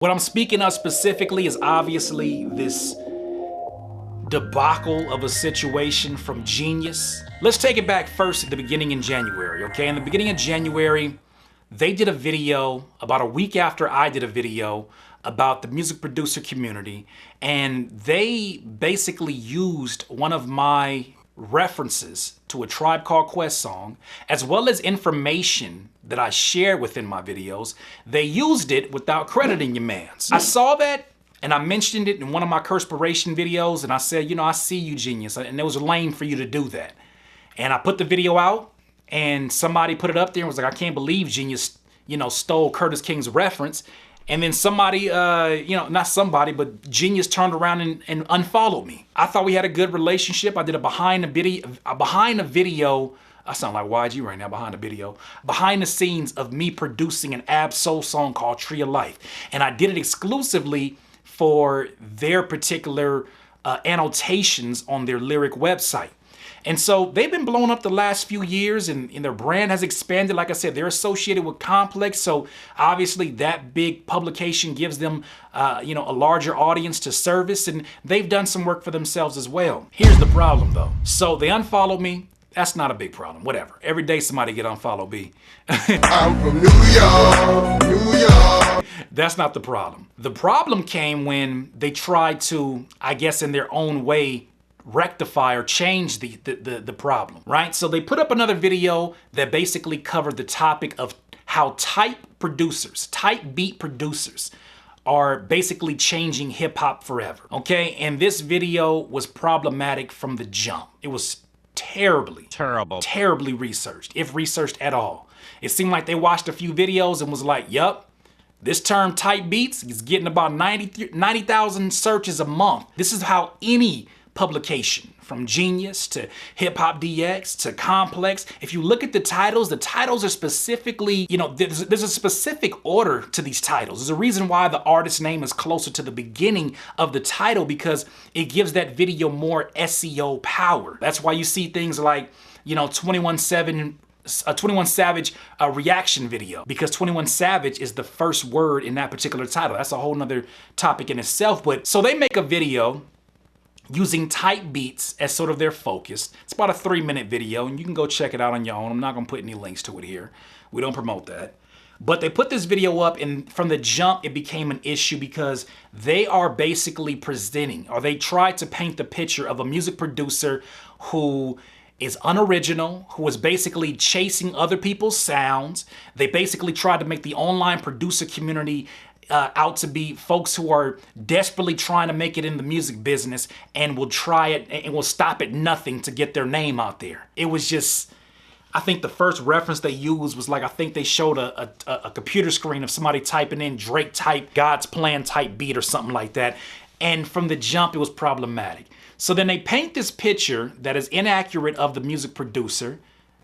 What I'm speaking of specifically is obviously this debacle of a situation from Genius. Let's take it back first at the beginning in January, okay? In the beginning of January, they did a video about a week after I did a video about the music producer community, and they basically used one of my references to a Tribe Called Quest song, as well as information that I share within my videos. They used it without crediting your mans. I saw that and I mentioned it in one of my Curspiration videos, and I said, you know, I see you, Genius, and it was lame for you to do that. And I put the video out, and somebody put it up there and was like, I can't believe Genius, you know, stole Curtis King's reference. And then somebody, not somebody, but Genius turned around and unfollowed me. I thought we had a good relationship. I did a behind the video. I sound like YG right now, behind the scenes of me producing an Ab-Soul song called Tree of Life. And I did it exclusively for their particular annotations on their lyric website. And so they've been blown up the last few years, and their brand has expanded. Like I said, they're associated with Complex, so obviously that big publication gives them a larger audience to service, and they've done some work for themselves as well. Here's the problem though. So they unfollowed me. That's not a big problem, whatever. Every day somebody get unfollowed B. I'm from New York. That's not the problem. The problem came when they tried to, I guess in their own way, rectify or change the problem, right? So they put up another video that basically covered the topic of how type beat producers are basically changing hip hop forever, okay? And this video was problematic from the jump. It was terribly researched, if researched at all. It seemed like they watched a few videos and was like, yup, this term type beats is getting about 90,000 searches a month. This is how any publication, from Genius to Hip Hop DX to Complex, if you look at the titles are specifically, there's a specific order to these titles. There's a reason why the artist name is closer to the beginning of the title, because it gives that video more SEO power. That's why you see things like, 21 Savage reaction video, because 21 Savage is the first word in that particular title. That's a whole nother topic in itself. But so they make a video using type beats as sort of their focus. It's about a 3-minute video, and you can go check it out on your own. I'm not gonna put any links to it here. We don't promote that. But they put this video up, and from the jump, it became an issue because they are basically presenting, or they tried to paint the picture of a music producer who is unoriginal, who is basically chasing other people's sounds. They basically tried to make the online producer community out to be folks who are desperately trying to make it in the music business and will try it and will stop at nothing to get their name out there. It was just, I think the first reference they used was like, I think they showed a computer screen of somebody typing in Drake type God's Plan type beat or something like that. And from the jump, it was problematic. So then they paint this picture that is inaccurate of the music producer,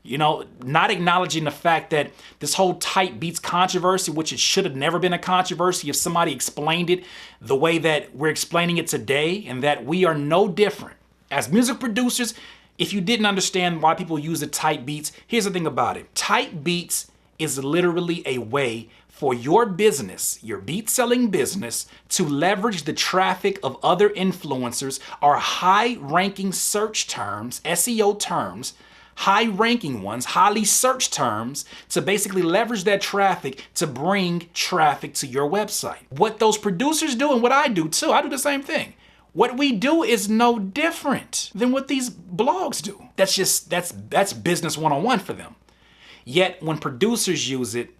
not acknowledging the fact that this whole type beats controversy, which it should have never been a controversy if somebody explained it the way that we're explaining it today, and that we are no different. As music producers, if you didn't understand why people use the type beats, here's the thing about it. Type beats is literally a way for your business, your beat selling business, to leverage the traffic of other influencers or high ranking search terms, SEO terms, high-ranking ones, highly searched terms, to basically leverage that traffic to bring traffic to your website. What those producers do, and what I do too, I do the same thing. What we do is no different than what these blogs do. That's business 101 for them. Yet when producers use it,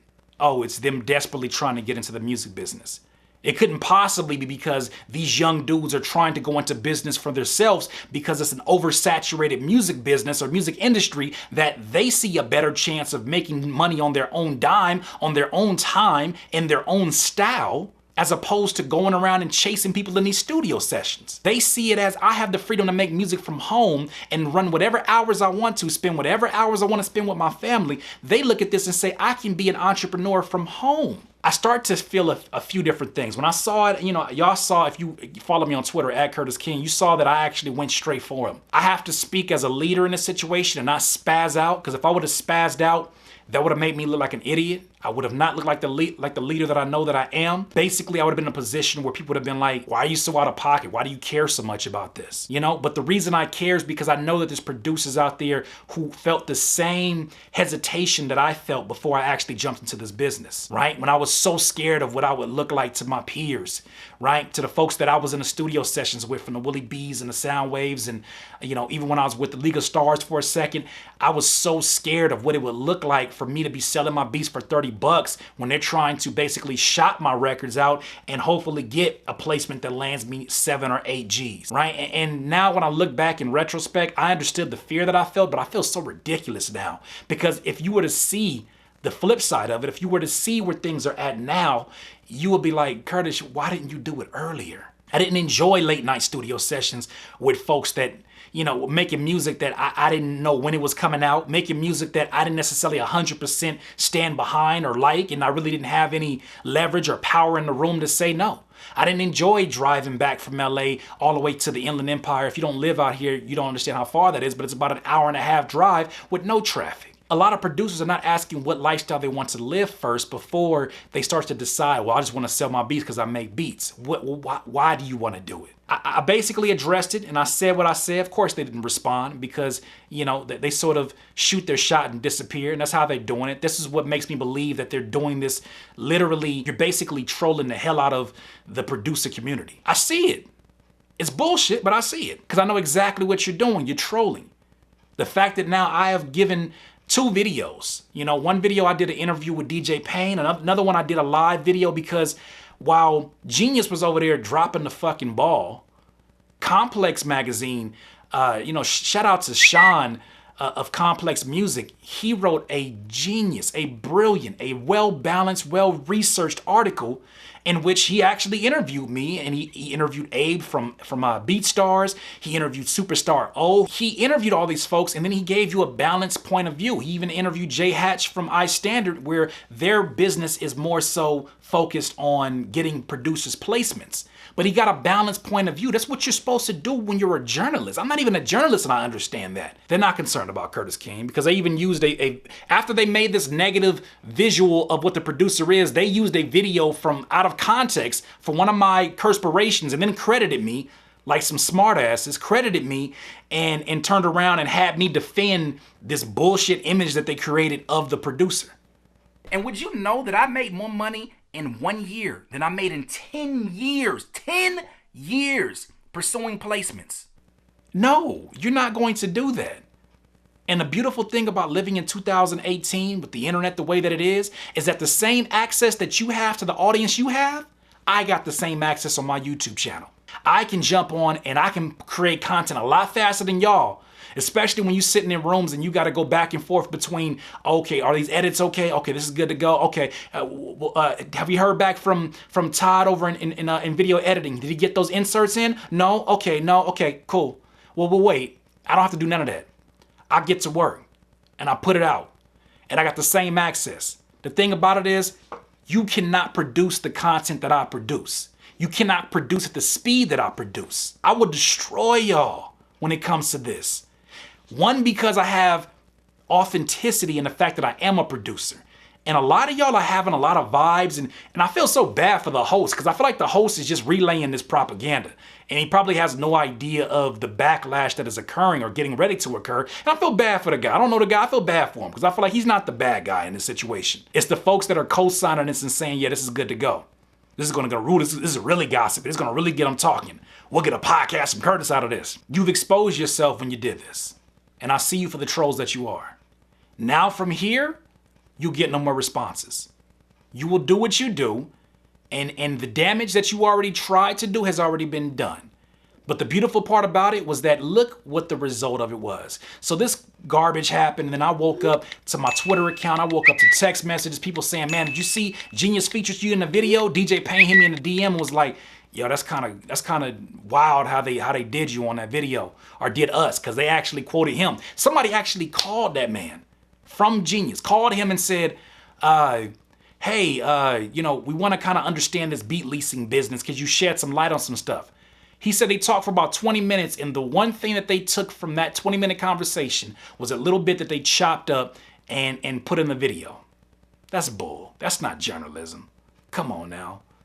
it's them desperately trying to get into the music business. It couldn't possibly be because these young dudes are trying to go into business for themselves because it's an oversaturated music business or music industry that they see a better chance of making money on their own dime, on their own time, in their own style, as opposed to going around and chasing people in these studio sessions. They see it as, I have the freedom to make music from home and run whatever hours I want to, spend whatever hours I want to spend with my family. They look at this and say, I can be an entrepreneur from home. I start to feel a few different things. When I saw it, y'all saw, if you follow me on Twitter, @CurtisKing, you saw that I actually went straight for him. I have to speak as a leader in this situation and not spaz out, because if I would have spazzed out, that would have made me look like an idiot. I would have not looked like the leader that I know that I am. Basically, I would have been in a position where people would have been like, why are you so out of pocket? Why do you care so much about this? You know, but the reason I care is because I know that there's producers out there who felt the same hesitation that I felt before I actually jumped into this business, right? When I was so scared of what I would look like to my peers, right? To the folks that I was in the studio sessions with, from the Willie B's and the Sound Waves, and, you know, even when I was with the League of Stars for a second, I was so scared of what it would look like for me to be selling my beats for $30 when they're trying to basically shop my records out and hopefully get a placement that lands me 7 or 8 G's, right? And now when I look back in retrospect, I understood the fear that I felt, but I feel so ridiculous now, because if you were to see the flip side of it, if you were to see where things are at now, you would be like, Curtis, why didn't you do it earlier? I didn't enjoy late night studio sessions with folks that, you know, making music that I didn't know when it was coming out, making music that I didn't necessarily 100% stand behind or like, and I really didn't have any leverage or power in the room to say no. I didn't enjoy driving back from LA all the way to the Inland Empire. If you don't live out here, you don't understand how far that is, but it's about an hour-and-a-half drive with no traffic. A lot of producers are not asking what lifestyle they want to live first before they start to decide, well, I just want to sell my beats because I make beats. Why do you want to do it? I basically addressed it and I said what I said. Of course, they didn't respond because, you know, they sort of shoot their shot and disappear, and that's how they're doing it. This is what makes me believe that they're doing this literally. You're basically trolling the hell out of the producer community. I see it. It's bullshit, but I see it because I know exactly what you're doing. You're trolling. The fact that now I have given 2 videos. You know, one video I did an interview with DJ Payne, another one I did a live video because while Genius was over there dropping the fucking ball, Complex Magazine, you know, shout out to Sean of Complex Music. He wrote a genius, a brilliant, a well-balanced, well-researched article in which he actually interviewed me, and he interviewed Abe from BeatStars. He interviewed Superstar O. He interviewed all these folks, and then he gave you a balanced point of view. He even interviewed Jay Hatch from iStandard, where their business is more so focused on getting producers placements. But he got a balanced point of view. That's what you're supposed to do when you're a journalist. I'm not even a journalist, and I understand that. They're not concerned about Curtis King because they even used after they made this negative visual of what the producer is, they used a video from out of context for one of my perspirations and then credited me like some smartasses, credited me and turned around and had me defend this bullshit image that they created of the producer. And would you know that I made more money in 1 year than I made in 10 years, 10 years pursuing placements? No, you're not going to do that. And the beautiful thing about living in 2018 with the internet the way that it is that the same access that you have to the audience you have, I got the same access on my YouTube channel. I can jump on and I can create content a lot faster than y'all. Especially when you're sitting in rooms and you got to go back and forth between, okay, are these edits okay? Okay, this is good to go. Okay, have you heard back from Todd over in video editing? Did he get those inserts in? No? Okay, no? Okay, cool. Well, wait. I don't have to do none of that. I get to work and I put it out and I got the same access. The thing about it is you cannot produce the content that I produce. You cannot produce at the speed that I produce. I will destroy y'all when it comes to this. One, because I have authenticity in the fact that I am a producer. And a lot of y'all are having a lot of vibes, and I feel so bad for the host because I feel like the host is just relaying this propaganda. And he probably has no idea of the backlash that is occurring or getting ready to occur. And I feel bad for the guy. I don't know the guy. I feel bad for him because I feel like he's not the bad guy in this situation. It's the folks that are co-signing this and saying, yeah, this is good to go. This is going to go rule. This is really gossip. It's going to really get them talking. We'll get a podcast from Curtis out of this. You've exposed yourself when you did this. And I see you for the trolls that you are. Now from here, you get no more responses. You will do what you do, and the damage that you already tried to do has already been done. But the beautiful part about it was that look what the result of it was. So this garbage happened, and then I woke up to my Twitter account. I woke up to text messages, people saying, man, did you see Genius features you in the video? DJ Payne hit me in the DM and was like, yo, that's kind of wild how they did you on that video, or did us, because they actually quoted him. Somebody actually called that man from Genius, called him and said, hey, you know, we want to kind of understand this beat leasing business because you shed some light on some stuff. He said they talked for about 20 minutes, and the one thing that they took from that 20-minute conversation was a little bit that they chopped up and put in the video. That's bull. That's not journalism. Come on now.